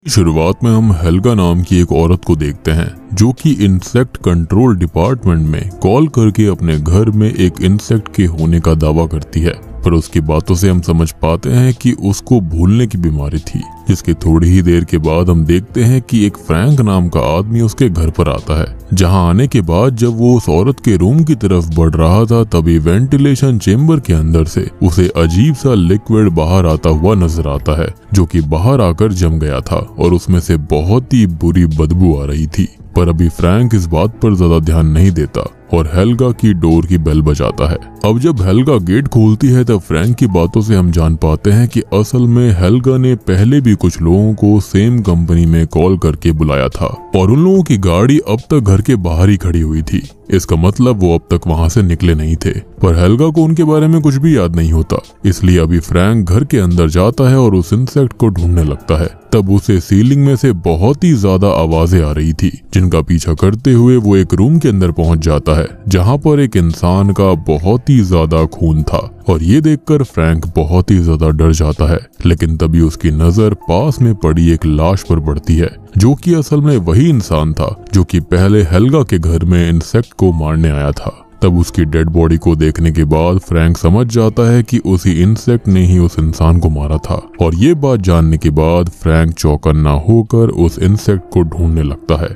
शुरुआत में हम हेल्गा नाम की एक औरत को देखते हैं जो कि इंसेक्ट कंट्रोल डिपार्टमेंट में कॉल करके अपने घर में एक इंसेक्ट के होने का दावा करती है। पर उसकी बातों से हम समझ पाते हैं कि उसको भूलने की बीमारी थी। जिसके थोड़ी ही देर के बाद हम देखते हैं कि एक फ्रैंक नाम का आदमी उसके घर पर आता है। जहां आने के बाद जब वो उस औरत के रूम की तरफ बढ़ रहा था तभी वेंटिलेशन चेम्बर के अंदर से उसे अजीब सा लिक्विड बाहर आता हुआ नजर आता है जो कि बाहर आकर जम गया था और उसमें से बहुत ही बुरी बदबू आ रही थी। पर अभी फ्रैंक इस बात पर ज्यादा ध्यान नहीं देता और हेल्गा की डोर की बेल बजाता है। अब जब हेल्गा गेट खोलती है तब फ्रैंक की बातों से हम जान पाते हैं कि असल में हेल्गा ने पहले भी कुछ लोगों को सेम कंपनी में कॉल करके बुलाया था और उन लोगों की गाड़ी अब तक घर के बाहर ही खड़ी हुई थी। इसका मतलब वो अब तक वहां से निकले नहीं थे। पर हेल्गा को उनके बारे में कुछ भी याद नहीं होता, इसलिए अभी फ्रैंक घर के अंदर जाता है और उस इंसेक्ट को ढूंढने लगता है। तब उसे सीलिंग में से बहुत ही ज्यादा आवाजें आ रही थी जिनका पीछा करते हुए वो एक रूम के अंदर पहुंच जाता है जहां पर एक इंसान का बहुत ही ज्यादा खून था और ये देखकर फ्रैंक बहुत ही ज्यादा डर जाता है। लेकिन तभी उसकी नजर पास में पड़ी एक लाश पर पड़ती है जो कि असल में वही इंसान था जो कि पहले हेल्गा के घर में इंसेक्ट को मारने आया था। तब उसकी डेड बॉडी को देखने के बाद फ्रैंक समझ जाता है कि उसी इंसेक्ट ने ही उस इंसान को मारा था और ये बात जानने के बाद फ्रैंक चौकन्ना होकर उस इंसेक्ट को ढूंढने लगता है।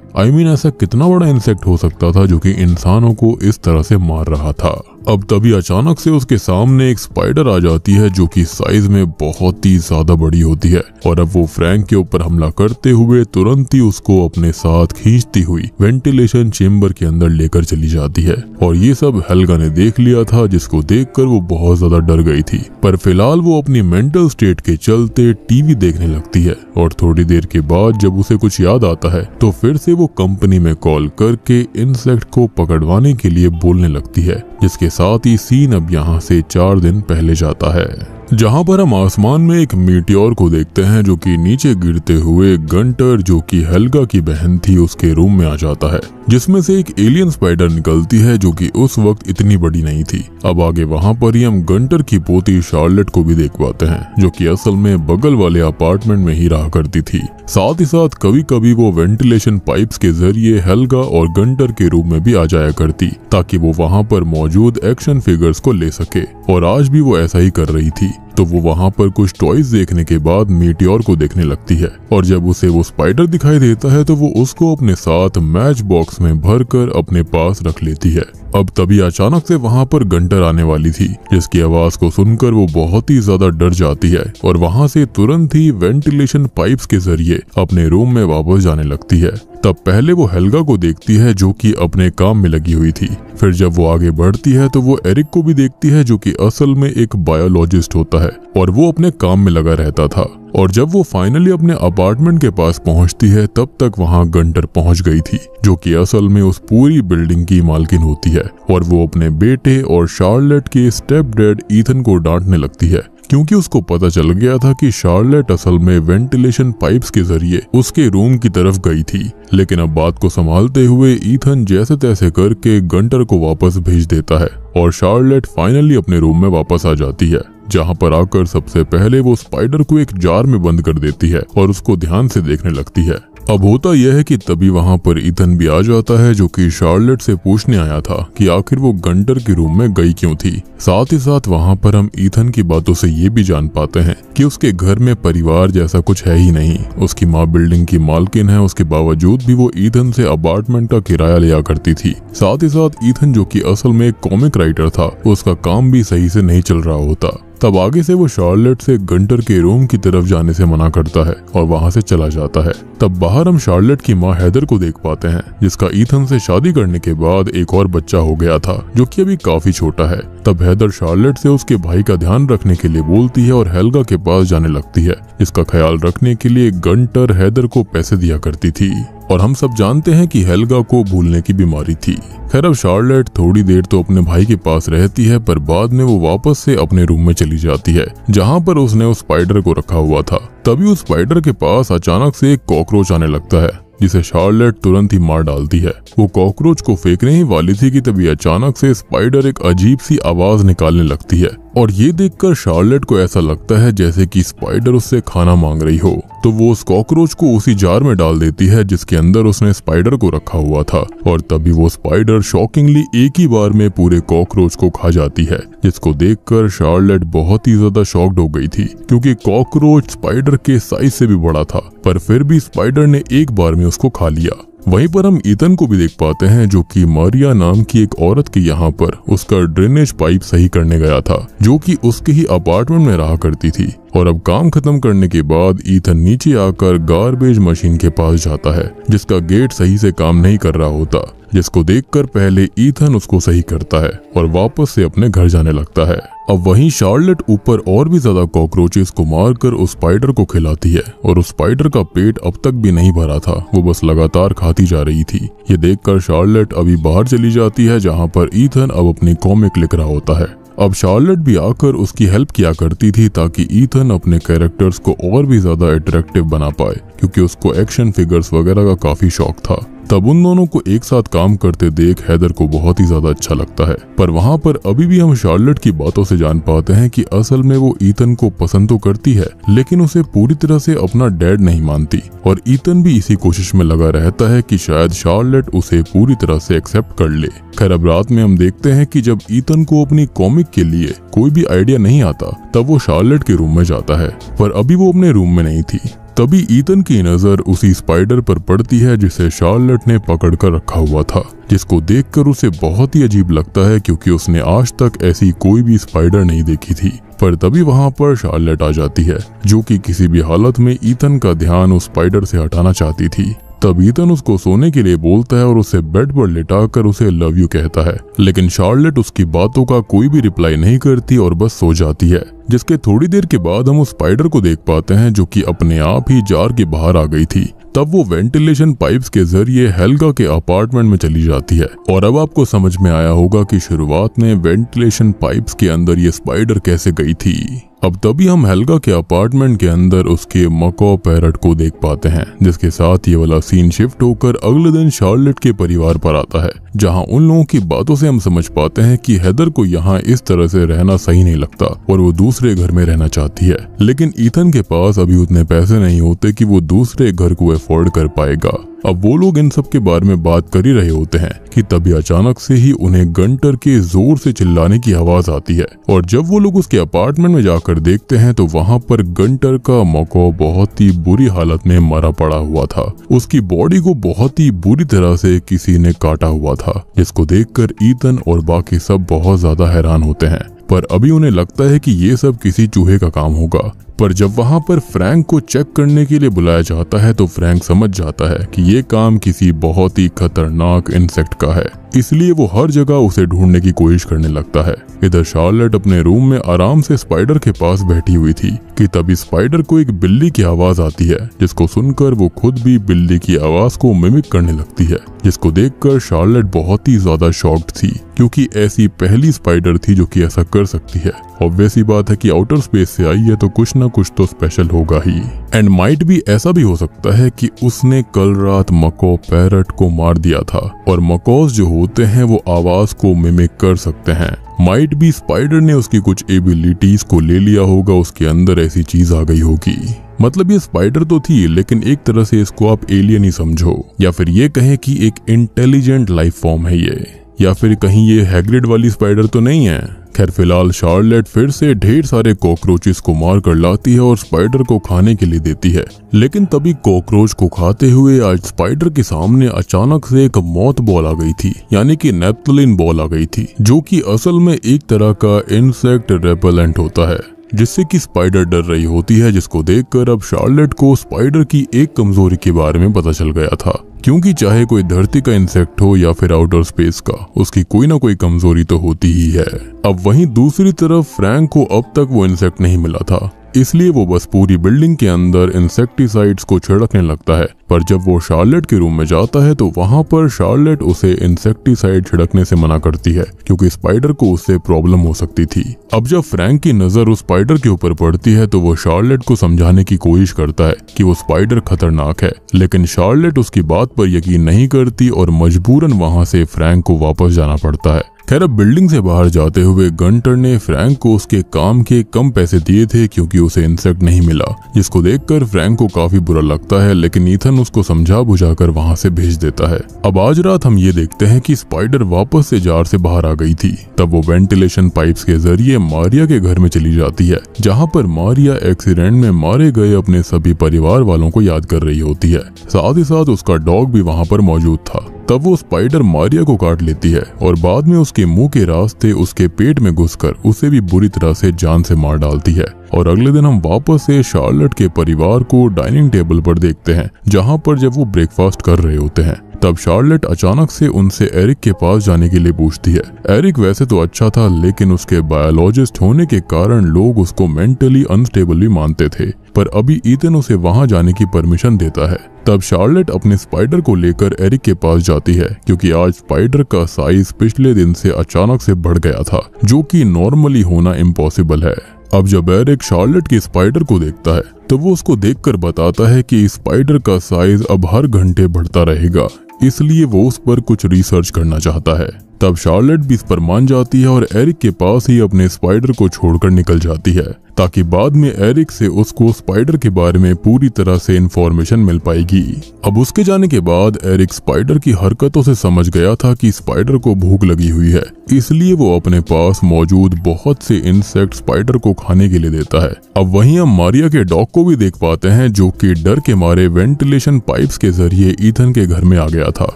ऐसा कितना बड़ा इंसेक्ट हो सकता था जो कि इंसानों को इस तरह से मार रहा था। अब तभी अचानक से उसके सामने एक स्पाइडर आ जाती है जो कि साइज में बहुत ही ज्यादा बड़ी होती है और अब वो फ्रैंक के ऊपर हमला करते हुए तुरंत ही उसको अपने साथ खींचती हुई वेंटिलेशन चेम्बर के अंदर लेकर चली जाती है। और ये सब हेल्गा ने देख लिया था जिसको देखकर वो बहुत ज्यादा डर गई थी। पर फिलहाल वो अपनी मेंटल स्टेट के चलते टीवी देखने लगती है और थोड़ी देर के बाद जब उसे कुछ याद आता है तो फिर से वो कंपनी में कॉल करके इंसेक्ट को पकड़वाने के लिए बोलने लगती है। जिसके साथ ही सीन अब यहाँ से 4 दिन पहले जाता है जहां पर हम आसमान में एक मीटियोर को देखते हैं जो कि नीचे गिरते हुए गंटर जो कि हेल्गा की बहन थी उसके रूम में आ जाता है जिसमें से एक एलियन स्पाइडर निकलती है जो कि उस वक्त इतनी बड़ी नहीं थी। अब आगे वहां पर ही हम गंटर की पोती शार्लेट को भी देख पाते हैं जो कि असल में बगल वाले अपार्टमेंट में ही रहा करती थी। साथ ही साथ कभी कभी वो वेंटिलेशन पाइप्स के जरिए हेल्गा और गंटर के रूम में भी आ जाया करती ताकि वो वहां पर मौजूद एक्शन फिगर्स को ले सके और आज भी वो ऐसा ही कर रही थी। तो वो वहां पर कुछ टॉयज देखने के बाद मीटियोर को देखने लगती है और जब उसे वो स्पाइडर दिखाई देता है तो वो उसको अपने साथ मैच बॉक्स में भरकर अपने पास रख लेती है। अब तभी अचानक से वहां पर गंटर आने वाली थी जिसकी आवाज को सुनकर वो बहुत ही ज्यादा डर जाती है और वहां से तुरंत ही वेंटिलेशन पाइप्स के जरिए अपने रूम में वापस जाने लगती है। तब पहले वो हेल्गा को देखती है जो कि अपने काम में लगी हुई थी। फिर जब वो आगे बढ़ती है तो वो एरिक को भी देखती है जो कि असल में एक बायोलॉजिस्ट होता है और वो अपने काम में लगा रहता था। और जब वो फाइनली अपने अपार्टमेंट के पास पहुंचती है तब तक वहां गंटर पहुंच गई थी जो कि असल में उस पूरी बिल्डिंग की मालकिन होती है और वो अपने बेटे और शार्लेट के स्टेप डैड ईथन को डांटने लगती है क्योंकि उसको पता चल गया था कि शार्लेट असल में वेंटिलेशन पाइप्स के जरिए उसके रूम की तरफ गई थी। लेकिन अब बात को संभालते हुए ईथन जैसे तैसे करके गंटर को वापस भेज देता है और शार्लेट फाइनली अपने रूम में वापस आ जाती है जहां पर आकर सबसे पहले वो स्पाइडर को एक जार में बंद कर देती है और उसको ध्यान से देखने लगती है। अब होता यह है कि तभी वहां पर ईथन भी आ जाता है जो कि शार्लेट से पूछने आया था कि आखिर वो गंटर के रूम में गई क्यों थी। साथ ही साथ वहां पर हम ईथन की बातों से ये भी जान पाते हैं कि उसके घर में परिवार जैसा कुछ है ही नहीं। उसकी माँ बिल्डिंग की मालकिन है, उसके बावजूद भी वो ईथन से अपार्टमेंट का किराया लिया करती थी। साथ ही साथ ईथन जो कि असल में एक कॉमिक राइटर था उसका काम भी सही से नहीं चल रहा होता। तब आगे से वो शार्लेट से गंटर के रूम की तरफ जाने से मना करता है और वहां से चला जाता है। तब बाहर हम शार्लेट की माँ हैदर को देख पाते हैं जिसका ईथन से शादी करने के बाद एक और बच्चा हो गया था जो कि अभी काफी छोटा है। तब हैदर शार्लेट से उसके भाई का ध्यान रखने के लिए बोलती है और हेल्गा के पास जाने लगती है जिसका ख्याल रखने के लिए गंटर हैदर को पैसे दिया करती थी। और हम सब जानते हैं कि हेल्गा को भूलने की बीमारी थी। खैर अब शार्लेट थोड़ी देर तो अपने भाई के पास रहती है पर बाद में वो वापस से अपने रूम में चली जाती है जहां पर उसने उस स्पाइडर को रखा हुआ था। तभी उस स्पाइडर के पास अचानक से एक कॉकरोच आने लगता है जिसे शार्लेट तुरंत ही मार डालती है। वो कॉकरोच को फेंकने ही वाली थी कि तभी अचानक से स्पाइडर एक अजीब सी आवाज निकालने लगती है और ये देखकर शार्लेट को ऐसा लगता है जैसे कि स्पाइडर उससे खाना मांग रही हो। तो वो उस कॉकरोच को उसी जार में डाल देती है जिसके अंदर उसने स्पाइडर को रखा हुआ था, और तभी वो स्पाइडर शॉकिंगली एक ही बार में पूरे कॉकरोच को खा जाती है, जिसको देखकर शार्लेट बहुत ही ज्यादा शॉक्ड हो गई थी, क्योंकि कॉकरोच स्पाइडर के साइज से भी बड़ा था, पर फिर भी स्पाइडर ने एक बार में उसको खा लिया। वहीं पर हम ईथन को भी देख पाते हैं, जो कि मारिया नाम की एक औरत के यहाँ पर उसका ड्रेनेज पाइप सही करने गया था, जो कि उसके ही अपार्टमेंट में रहा करती थी। और अब काम खत्म करने के बाद ईथन नीचे आकर गार्बेज मशीन के पास जाता है, जिसका गेट सही से काम नहीं कर रहा होता, जिसको देखकर पहले ईथन उसको सही करता है और वापस से अपने घर जाने लगता है। अब वहीं शार्लेट ऊपर और भी ज्यादा कॉकरोचेस को मारकर उस स्पाइडर को खिलाती है, और उस स्पाइडर का पेट अब तक भी नहीं भरा था, वो बस लगातार खाती जा रही थी। ये देखकर शार्लेट अभी बाहर चली जाती है, जहाँ पर ईथन अब अपनी कॉमिक लिख रहा होता है। अब शार्लेट भी आकर उसकी हेल्प किया करती थी, ताकि ईथन अपने कैरेक्टर्स को और भी ज्यादा अट्रैक्टिव बना पाए, क्योंकि उसको एक्शन फिगर्स वगैरह का काफी शौक था। तब उन दोनों को एक साथ काम करते देख हेदर को बहुत ही ज्यादा अच्छा लगता है। पर वहाँ पर अभी भी हम शार्लेट की बातों से जान पाते हैं कि असल में वो ईथन को पसंद तो करती है, लेकिन उसे पूरी तरह से अपना डैड नहीं मानती, और ईथन भी इसी कोशिश में लगा रहता है कि शायद शार्लेट उसे पूरी तरह से एक्सेप्ट कर ले। खैर अब रात में हम देखते हैं कि जब ईथन को अपनी कॉमिक के लिए कोई भी आइडिया नहीं आता, तब वो शार्लेट के रूम में जाता है, पर अभी वो अपने रूम में नहीं थी। तभी ईथन की नजर उसी स्पाइडर पर पड़ती है जिसे शार्लेट ने पकड़ कर रखा हुआ था, जिसको देखकर उसे बहुत ही अजीब लगता है, क्योंकि उसने आज तक ऐसी कोई भी स्पाइडर नहीं देखी थी। पर तभी वहाँ पर शार्लेट आ जाती है, जो कि किसी भी हालत में ईथन का ध्यान उस स्पाइडर से हटाना चाहती थी। तब ईथन उसको सोने के लिए बोलता है और उसे बेड पर लिटाकर उसे लव यू कहता है, लेकिन शार्लेट उसकी बातों का कोई भी रिप्लाई नहीं करती और बस सो जाती है। जिसके थोड़ी देर के बाद हम उस स्पाइडर को देख पाते हैं, जो कि अपने आप ही जार के बाहर आ गई थी। तब वो वेंटिलेशन पाइप्स के जरिए हेल्गा के अपार्टमेंट में चली जाती है, और अब आपको समझ में आया होगा कि शुरुआत में वेंटिलेशन पाइप्स के अंदर ये स्पाइडर कैसे गई थी। अब तभी हम हेल्गा के अपार्टमेंट के अंदर उसके मको पैरट को देख पाते हैं, जिसके साथ ये वाला सीन शिफ्ट होकर अगले दिन शार्लेट के परिवार पर आता है, जहां उन लोगों की बातों से हम समझ पाते हैं कि हेदर को यहाँ इस तरह से रहना सही नहीं लगता और वो दूसरे घर में रहना चाहती है। लेकिन ईथन के पास अभी उतने पैसे नहीं होते कि वो दूसरे घर को अफोर्ड कर पाएगा। अब वो लोग इन सब के बारे में बात कर ही रहे होते हैं कि तभी अचानक से ही उन्हें गंटर के जोर से चिल्लाने की आवाज आती है, और जब वो लोग उसके अपार्टमेंट में जाकर देखते हैं तो वहाँ पर गंटर का मको बहुत ही बुरी हालत में मरा पड़ा हुआ था। उसकी बॉडी को बहुत ही बुरी तरह से किसी ने काटा हुआ था, जिसको देखकर ईथन और बाकी सब बहुत ज्यादा हैरान होते हैं। पर अभी उन्हें लगता है कि ये सब किसी चूहे का काम होगा। पर जब वहाँ पर फ्रैंक को चेक करने के लिए बुलाया जाता है तो फ्रैंक समझ जाता है कि ये काम किसी बहुत ही खतरनाक इंसेक्ट का है, इसलिए वो हर जगह उसे ढूंढने की कोशिश करने लगता है। इधर शार्लेट अपने रूम में आराम से स्पाइडर के पास बैठी हुई थी कि तभी स्पाइडर को एक बिल्ली की आवाज आती है, जिसको सुनकर वो खुद भी बिल्ली की आवाज को मिमिक करने लगती है, जिसको देखकर शार्लेट बहुत ही ज्यादा शॉक्ड थी, क्योंकि ऐसी पहली स्पाइडर थी जो कि ऐसा कर सकती है। ऑब्वियस ही बात है कि आउटर स्पेस से आई है तो कुछ ना कुछ तो स्पेशल होगा ही। एंड माइट भी ऐसा भी हो सकता है कि उसने कल रात मको पैरट को मार दिया था, और मकोस जो होते हैं वो आवाज को मिमिक कर सकते हैं। माइट भी स्पाइडर ने उसकी कुछ एबिलिटीज को ले लिया होगा, उसके अंदर ऐसी चीज आ गई होगी। मतलब ये स्पाइडर तो थी, लेकिन एक तरह से इसको आप एलियन ही समझो, या फिर ये कहें कि एक इंटेलिजेंट लाइफ फॉर्म है ये, या फिर कहीं ये हैग्रिड वाली स्पाइडर तो नहीं है। खैर फिलहाल शार्लेट फिर से ढेर सारे कॉकरोचेस को मार कर लाती है और स्पाइडर को खाने के लिए देती है, लेकिन तभी कॉकरोच को खाते हुए आज स्पाइडर के सामने अचानक से एक मौत बॉल आ गई थी, यानी कि नेप्थलीन बॉल आ गई थी, जो कि असल में एक तरह का इंसेक्ट रेपेलेंट होता है, जिससे कि स्पाइडर डर रही होती है। जिसको देखकर अब शार्लेट को स्पाइडर की एक कमजोरी के बारे में पता चल गया था, क्योंकि चाहे कोई धरती का इंसेक्ट हो या फिर आउटर स्पेस का, उसकी कोई ना कोई कमजोरी तो होती ही है। अब वहीं दूसरी तरफ फ्रैंक को अब तक वो इंसेक्ट नहीं मिला था, इसलिए वो बस पूरी बिल्डिंग के अंदर इंसेक्टिसाइड्स को छिड़कने लगता है, पर जब वो शार्लेट के रूम में जाता है तो वहाँ पर शार्लेट उसे इंसेक्टिसाइड छिड़कने से मना करती है क्योंकि स्पाइडर को उससे प्रॉब्लम हो सकती थी। अब जब फ्रैंक की नजर उस स्पाइडर के ऊपर पड़ती है तो वो शार्लेट को समझाने की कोशिश करता है कि वो स्पाइडर खतरनाक है, लेकिन शार्लेट उसकी बात पर यकीन नहीं करती और मजबूरन वहाँ से फ्रैंक को वापस जाना पड़ता है। खैर, अब बिल्डिंग से बाहर जाते हुए गंटर ने फ्रैंक को उसके काम के कम पैसे दिए थे क्योंकि उसे इंसेक्ट नहीं मिला, जिसको देखकर फ्रैंक को काफी बुरा लगता है, लेकिन ईथन उसको समझा बुझाकर वहां से भेज देता है। अब आज रात हम ये देखते हैं कि स्पाइडर वापस से जार से बाहर आ गई थी। तब वो वेंटिलेशन पाइप्स के जरिए मारिया के घर में चली जाती है, जहाँ पर मारिया एक्सीडेंट में मारे गए अपने सभी परिवार वालों को याद कर रही होती है। साथ ही साथ उसका डॉग भी वहाँ पर मौजूद था। तब वो स्पाइडर मारिया को काट लेती है और बाद में उसके मुंह के रास्ते उसके पेट में घुसकर उसे भी बुरी तरह से जान से मार डालती है। और अगले दिन हम वापस से शार्लेट के परिवार को डाइनिंग टेबल पर देखते हैं, जहां पर जब वो ब्रेकफास्ट कर रहे होते हैं तब शार्लेट अचानक से उनसे एरिक के पास जाने के लिए पूछती है। एरिक वैसे तो अच्छा था, लेकिन उसके बायोलॉजिस्ट होने के कारण लोग उसको मेंटली अनस्टेबल भी मानते थे, पर अभी ईथन उसे वहां जाने की परमिशन देता है। तब शार्लेट अपने स्पाइडर को लेकर एरिक के पास जाती है क्योंकि आज स्पाइडर का साइज पिछले दिन से अचानक से बढ़ गया था, जो कि नॉर्मली होना इम्पॉसिबल है। अब जब एरिक शार्लेट की स्पाइडर को देखता है तो वो उसको देखकर बताता है कि स्पाइडर का साइज अब हर घंटे बढ़ता रहेगा, इसलिए वो उस पर कुछ रिसर्च करना चाहता है। तब शार्लेट भी इस पर मान जाती है और एरिक के पास ही अपने स्पाइडर को छोड़कर निकल जाती है, ताकि बाद में एरिक से उसको स्पाइडर के बारे में पूरी तरह से इंफॉर्मेशन मिल पाएगी। अब उसके जाने के बाद एरिक स्पाइडर की हरकतों से समझ गया था कि स्पाइडर को भूख लगी हुई है, इसलिए वो अपने पास मौजूद बहुत से इंसेक्ट स्पाइडर को खाने के लिए देता है। अब वहीं हम मारिया के डॉग को भी देख पाते हैं, जो कि डर के मारे वेंटिलेशन पाइप्स के जरिए ईथन के घर में आ गया था,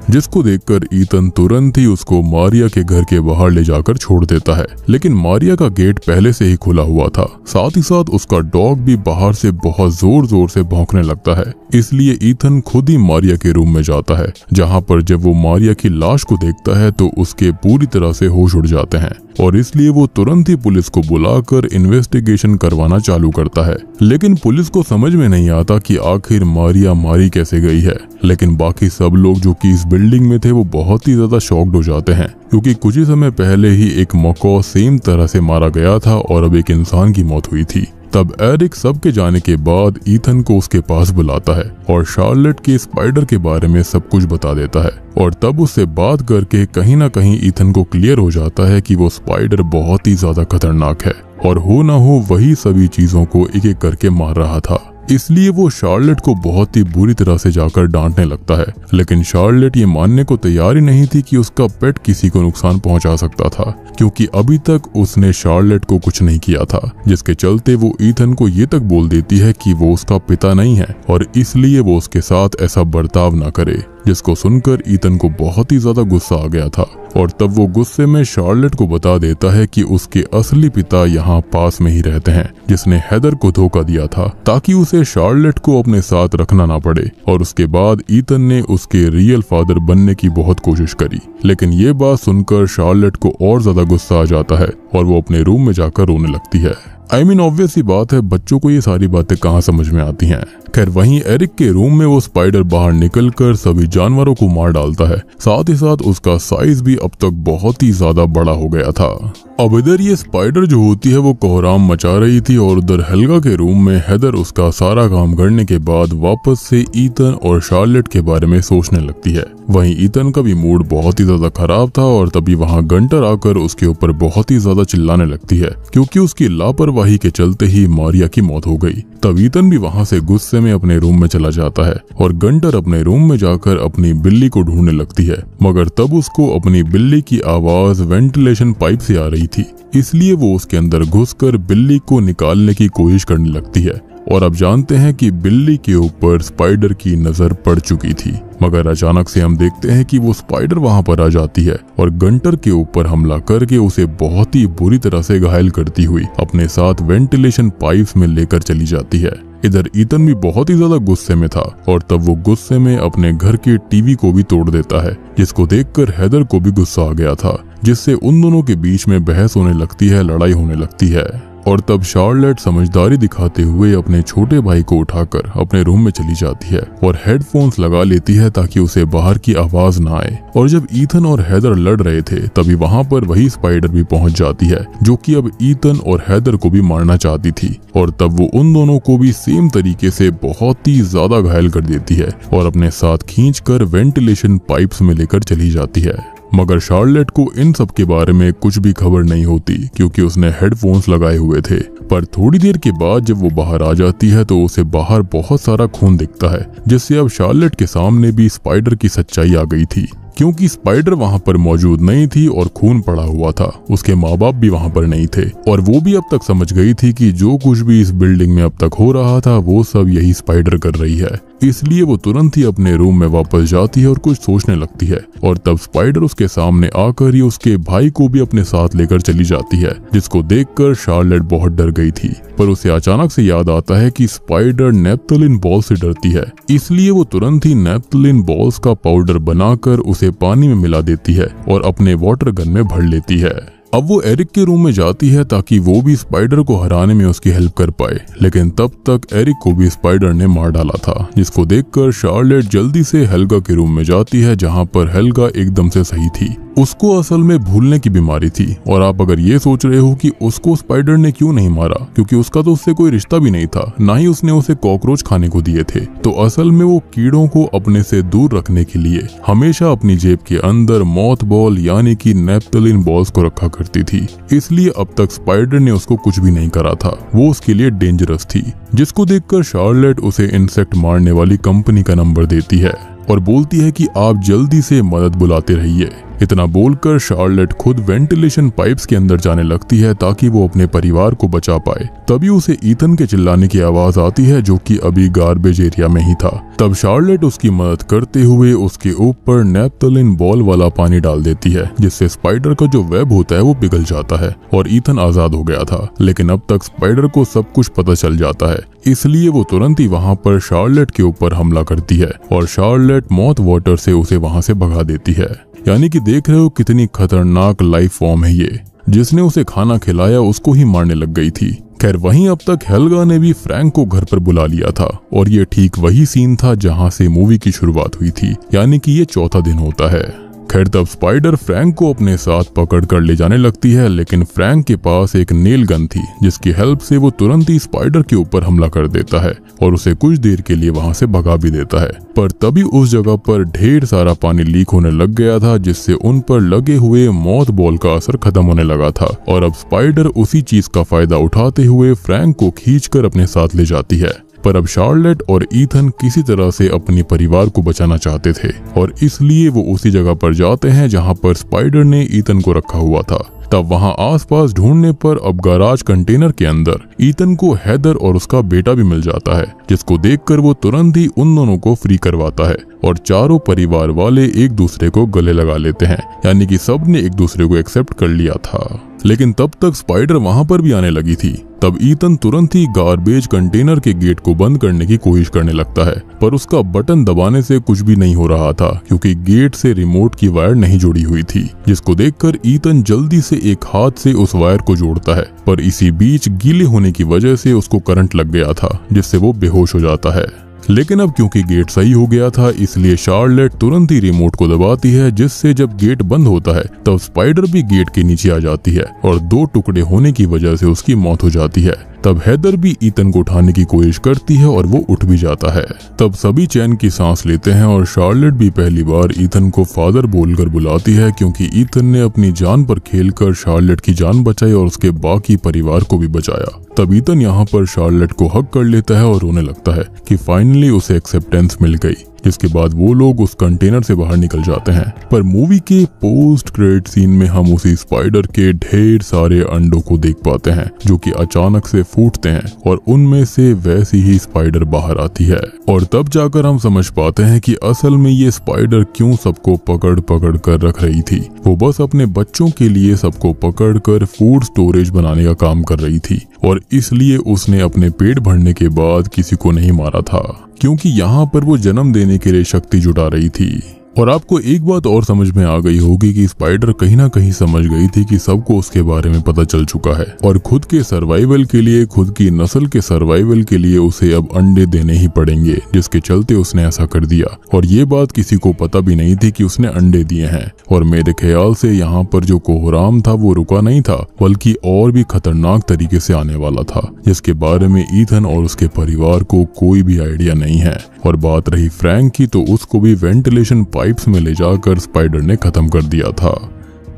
जिसको देखकर ईथन तुरंत ही उसको मारिया के घर के बाहर ले जाकर छोड़ देता है। लेकिन मारिया का गेट पहले से ही खुला हुआ था, साथ ही साथ उसका डॉग भी बाहर से बहुत जोर जोर से भौंकने लगता है, इसलिए ईथन खुद ही मारिया के रूम में जाता है, जहां पर जब वो मारिया की लाश को देखता है तो उसके पूरी तरह से होश उड़ जाते हैं और इसलिए वो तुरंत ही पुलिस को बुलाकर इन्वेस्टिगेशन करवाना चालू करता है। लेकिन पुलिस को समझ में नहीं आता कि आखिर मारिया मारी कैसे गई है, लेकिन बाकी सब लोग जो कि इस बिल्डिंग में थे वो बहुत ही ज्यादा शॉक्ड हो जाते हैं, क्योंकि कुछ ही समय पहले ही एक मकौ सेम तरह से मारा गया था और अब एक इंसान की मौत हुई थी। तब एरिक सबके जाने के बाद ईथन को उसके पास बुलाता है और शार्लेट के स्पाइडर के बारे में सब कुछ बता देता है, और तब उससे बात करके कहीं ना कहीं ईथन को क्लियर हो जाता है कि वो स्पाइडर बहुत ही ज्यादा खतरनाक है और हो ना हो वही सभी चीजों को एक एक करके मार रहा था। इसलिए वो शार्लेट को बहुत ही बुरी तरह से जाकर डांटने लगता है, लेकिन शार्लेट ये मानने को तैयार ही नहीं थी कि उसका पेट किसी को नुकसान पहुंचा सकता था, क्योंकि अभी तक उसने शार्लेट को कुछ नहीं किया था, जिसके चलते वो ईथन को ये तक बोल देती है कि वो उसका पिता नहीं है और इसलिए वो उसके साथ ऐसा बर्ताव ना करे, जिसको सुनकर ईथन को बहुत ही ज्यादा गुस्सा आ गया था और तब वो गुस्से में शार्लेट को बता देता है कि उसके असली पिता यहाँ पास में ही रहते हैं, जिसने हेदर को धोखा दिया था ताकि उसे शार्लेट को अपने साथ रखना ना पड़े। और उसके बाद ईथन ने उसके रियल फादर बनने की बहुत कोशिश करी, लेकिन ये बात सुनकर शार्लेट को और ज्यादा गुस्सा आ जाता है और वो अपने रूम में जाकर रोने लगती है। ऑब्वियस ही बात है, बच्चों को ये सारी बातें कहाँ समझ में आती हैं। खैर, वहीं एरिक के रूम में वो स्पाइडर बाहर निकलकर सभी जानवरों को मार डालता है, साथ ही साथ उसका साइज भी अब तक बहुत ही ज्यादा बड़ा हो गया था। अब इधर ये स्पाइडर जो होती है वो कोहराम मचा रही थी और उधर हेल्गा के रूम में हेदर उसका सारा काम करने के बाद वापस से ईथन और शार्लेट के बारे में सोचने लगती है। वहीं ईथन का भी मूड बहुत ही ज्यादा खराब था और तभी वहां गंटर आकर उसके ऊपर बहुत ही ज्यादा चिल्लाने लगती है, क्योंकि उसकी लापरवाही के चलते ही मारिया की मौत हो गई। तब ईथन भी वहां से गुस्से में अपने रूम में चला जाता है और गंटर अपने रूम में जाकर अपनी बिल्ली को ढूंढने लगती है, मगर तब उसको अपनी बिल्ली की आवाज वेंटिलेशन पाइप से आ रही थी, इसलिए वो उसके अंदर घुसकर बिल्ली को निकालने की कोशिश करने लगती है। और अब जानते हैं कि बिल्ली के ऊपर स्पाइडर की नजर पड़ चुकी थी, मगर अचानक से हम देखते हैं कि वो स्पाइडर वहां पर आ जाती है और गंटर के ऊपर हमला करके उसे बहुत ही बुरी तरह से घायल करती हुई अपने साथ वेंटिलेशन पाइप्स में लेकर चली जाती है। इधर ईथन भी बहुत ही ज्यादा गुस्से में था और तब वो गुस्से में अपने घर के टीवी को भी तोड़ देता है, जिसको देखकर हेदर को भी गुस्सा आ गया था, जिससे उन दोनों के बीच में बहस होने लगती है, लड़ाई होने लगती है। और तब शार्लेट समझदारी दिखाते हुए अपने छोटे भाई को उठाकर अपने रूम में चली जाती है और हेडफोन्स लगा लेती है ताकि उसे बाहर की आवाज ना आए। और जब ईथन और हैदर लड़ रहे थे तभी वहाँ पर वही स्पाइडर भी पहुँच जाती है जो कि अब ईथन और हैदर को भी मारना चाहती थी, और तब वो उन दोनों को भी सेम तरीके से बहुत ही ज्यादा घायल कर देती है और अपने साथ खींचकर वेंटिलेशन पाइप्स में लेकर चली जाती है। मगर शार्लेट को इन सब के बारे में कुछ भी खबर नहीं होती क्योंकि उसने हेडफोन्स लगाए हुए थे। पर थोड़ी देर के बाद जब वो बाहर आ जाती है तो उसे बाहर बहुत सारा खून दिखता है, जिससे अब शार्लेट के सामने भी स्पाइडर की सच्चाई आ गई थी, क्योंकि स्पाइडर वहाँ पर मौजूद नहीं थी और खून पड़ा हुआ था। उसके माँ बाप भी वहाँ पर नहीं थे और वो भी अब तक समझ गई थी कि जो कुछ भी इस बिल्डिंग में अब तक हो रहा था वो सब यही स्पाइडर कर रही है। इसलिए वो तुरंत ही अपने रूम में वापस जाती है और कुछ सोचने लगती है, और तब स्पाइडर उसके सामने आकर ही उसके भाई को भी अपने साथ लेकर चली जाती है, जिसको देखकर शार्लेट बहुत डर गई थी। पर उसे अचानक से याद आता है कि स्पाइडर नेप्थलीन बॉल से डरती है, इसलिए वो तुरंत ही नेप्थलीन बॉल्स का पाउडर बनाकर उसे पानी में मिला देती है और अपने वाटर गन में भर लेती है। अब वो एरिक के रूम में जाती है ताकि वो भी स्पाइडर को हराने में उसकी हेल्प कर पाए, लेकिन तब तक एरिक को भी स्पाइडर ने मार डाला था, जिसको देखकर शार्लेट जल्दी से हेल्गा के रूम में जाती है जहां पर हेल्गा एकदम से सही थी। उसको असल में भूलने की बीमारी थी, और आप अगर ये सोच रहे हो कि उसको स्पाइडर ने क्यों नहीं मारा, क्योंकि उसका तो उससे कोई रिश्ता भी नहीं था, ना ही उसने उसे कॉकरोच खाने को दिए थे, तो असल में वो कीड़ों को अपने से दूर रखने के लिए हमेशा अपनी जेब के अंदर मॉथ बॉल यानी कि नेप्थलीन बॉल्स को रखा करती थी। इसलिए अब तक स्पाइडर ने उसको कुछ भी नहीं करा था, वो उसके लिए डेंजरस थी। जिसको देखकर शार्लेट उसे इंसेक्ट मारने वाली कंपनी का नंबर देती है और बोलती है कि आप जल्दी से मदद बुलाते रहिए। इतना बोलकर शार्लेट खुद वेंटिलेशन पाइप्स के अंदर जाने लगती है ताकि वो अपने परिवार को बचा पाए। तभी उसे ईथन के चिल्लाने की आवाज आती है जो कि अभी गार्बेज एरिया में ही था। तब शार्लेट उसकी मदद करते हुए उसके ऊपर नेप्थलीन बॉल वाला पानी डाल देती है, जिससे स्पाइडर का जो वेब होता है वो पिघल जाता है और ईथन आजाद हो गया था। लेकिन अब तक स्पाइडर को सब कुछ पता चल जाता है, इसलिए वो तुरंत ही वहाँ पर शार्लेट के ऊपर हमला करती है और शार्लेट मॉथ वाटर से उसे वहाँ से भगा देती है। यानी कि देख रहे हो कितनी खतरनाक लाइफ फॉर्म है ये, जिसने उसे खाना खिलाया उसको ही मारने लग गई थी। खैर वहीं अब तक हेल्गा ने भी फ्रैंक को घर पर बुला लिया था, और ये ठीक वही सीन था जहां से मूवी की शुरुआत हुई थी, यानी कि ये चौथा दिन होता है। खैर तब स्पाइडर फ्रैंक को अपने साथ पकड़ कर ले जाने लगती है, लेकिन फ्रैंक के पास एक नेल गन थी जिसकी हेल्प से वो तुरंत ही स्पाइडर के ऊपर हमला कर देता है और उसे कुछ देर के लिए वहां से भगा भी देता है। पर तभी उस जगह पर ढेर सारा पानी लीक होने लग गया था, जिससे उन पर लगे हुए मॉथ बॉल का असर खत्म होने लगा था, और अब स्पाइडर उसी चीज का फायदा उठाते हुए फ्रैंक को खींचकर अपने साथ ले जाती है। पर अब शार्लेट और ईथन किसी तरह से अपने परिवार को बचाना चाहते थे, और इसलिए वो उसी जगह पर जाते हैं जहां पर स्पाइडर ने ईथन को रखा हुआ था। तब वहां आसपास ढूंढने पर अब गैराज कंटेनर के अंदर ईथन को हैदर और उसका बेटा भी मिल जाता है, जिसको देखकर वो तुरंत ही उन दोनों को फ्री करवाता है और चारों परिवार वाले एक दूसरे को गले लगा लेते हैं, यानी कि सब ने एक दूसरे को एक्सेप्ट कर लिया था। लेकिन तब तक स्पाइडर वहां पर भी आने लगी थी। तब ईथन तुरंत ही गार्बेज कंटेनर के गेट को बंद करने की कोशिश करने लगता है, पर उसका बटन दबाने से कुछ भी नहीं हो रहा था क्योंकि गेट से रिमोट की वायर नहीं जुड़ी हुई थी, जिसको देखकर ईथन जल्दी से एक हाथ से उस वायर को जोड़ता है, पर इसी बीच गीले होने की वजह से उसको करंट लग गया था, जिससे वो बेहोश हो जाता है। लेकिन अब क्योंकि गेट सही हो गया था, इसलिए शार्लेट तुरंत ही रिमोट को दबाती है, जिससे जब गेट बंद होता है तब स्पाइडर भी गेट के नीचे आ जाती है और 2 टुकड़े होने की वजह से उसकी मौत हो जाती है। तब हैदर भी ईथन को उठाने की कोशिश करती है और वो उठ भी जाता है। तब सभी चैन की सांस लेते हैं और शार्लेट भी पहली बार ईथन को फादर बोलकर बुलाती है, क्योंकि ईथन ने अपनी जान पर खेलकर शार्लेट की जान बचाई और उसके बाकी परिवार को भी बचाया। तब ईथन यहाँ पर शार्लेट को हग कर लेता है और रोने लगता है कि फाइनली उसे एक्सेप्टेंस मिल गई, जिसके बाद वो लोग उस कंटेनर से बाहर निकल जाते हैं। पर मूवी के पोस्ट क्रेडिट सीन में हम उसी स्पाइडर के ढेर सारे अंडों को देख पाते हैं जो कि अचानक से फूटते हैं और उनमें से वैसी ही स्पाइडर बाहर आती है, और तब जाकर हम समझ पाते हैं कि असल में ये स्पाइडर क्यों सबको पकड़ पकड़ कर रख रही थी। वो बस अपने बच्चों के लिए सबको पकड़ कर फूड स्टोरेज बनाने का काम कर रही थी, और इसलिए उसने अपने पेट भरने के बाद किसी को नहीं मारा था, क्योंकि यहाँ पर वो जन्म देने के लिए शक्ति जुटा रही थी। और आपको एक बात और समझ में आ गई होगी कि स्पाइडर कहीं ना कहीं समझ गई थी कि सबको उसके बारे में पता चल चुका है और खुद के सर्वाइवल के लिए, खुद की नस्ल के सर्वाइवल के लिए उसे अब अंडे देने ही पड़ेंगे, जिसके चलते उसने ऐसा कर दिया। और ये बात किसी को पता भी नहीं थी कि उसने अंडे दिए हैं। और मेरे ख्याल से यहाँ पर जो कोहराम था वो रुका नहीं था, बल्कि और भी खतरनाक तरीके से आने वाला था, जिसके बारे में ईथन और उसके परिवार को कोई भी आइडिया नहीं है। और बात रही फ्रैंक की, तो उसको भी वेंटिलेशन पाइप्स में ले जाकर स्पाइडर ने खत्म कर दिया था।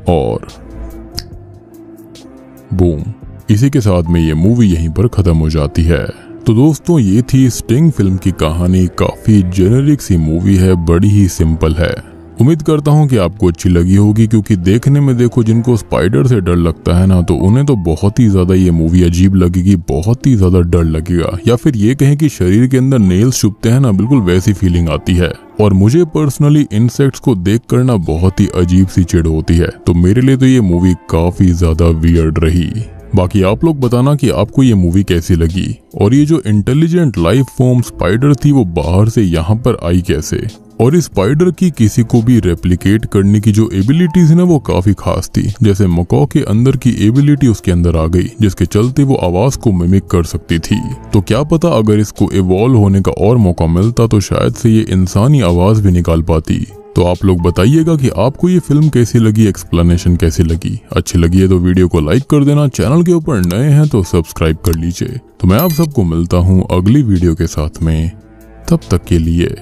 और बूम, इसी के साथ में ये मूवी यहीं पर खत्म हो जाती है। तो दोस्तों, ये थी स्टिंग फिल्म की कहानी। काफी जेनेरिक सी मूवी है, बड़ी ही सिंपल है। उम्मीद करता हूँ कि आपको अच्छी लगी होगी, क्योंकि देखने में देखो जिनको स्पाइडर से डर लगता है ना, तो उन्हें तो बहुत ही ज्यादा ये मूवी अजीब लगेगी, बहुत ही ज्यादा डर लगेगा। या फिर ये कहें कि शरीर के अंदर नेल्स चुभते हैं ना, बिल्कुल वैसी फीलिंग आती है। और मुझे पर्सनली इंसेक्ट्स को देख कर ना बहुत ही अजीब सी चिढ़ होती है, तो मेरे लिए तो ये मूवी काफी ज्यादा वियर्ड रही। बाकी आप लोग बताना कि आपको ये मूवी कैसी लगी, और ये जो इंटेलिजेंट लाइफ फॉर्म स्पाइडर थी वो बाहर से यहाँ पर आई कैसे। और इस स्पाइडर की किसी को भी रेप्लिकेट करने की जो एबिलिटीज है ना, वो काफी खास थी। जैसे मकॉ के अंदर की एबिलिटी उसके अंदर आ गई, जिसके चलते वो आवाज को मिमिक कर सकती थी। तो क्या पता अगर इसको इवॉल्व होने का और मौका मिलता तो शायद से ये इंसानी आवाज भी निकाल पाती। तो आप लोग बताइएगा कि आपको ये फिल्म कैसी लगी, एक्सप्लेनेशन कैसी लगी। अच्छी लगी है तो वीडियो को लाइक कर देना, चैनल के ऊपर नए हैं तो सब्सक्राइब कर लीजिए। तो मैं आप सबको मिलता हूँ अगली वीडियो के साथ में, तब तक के लिए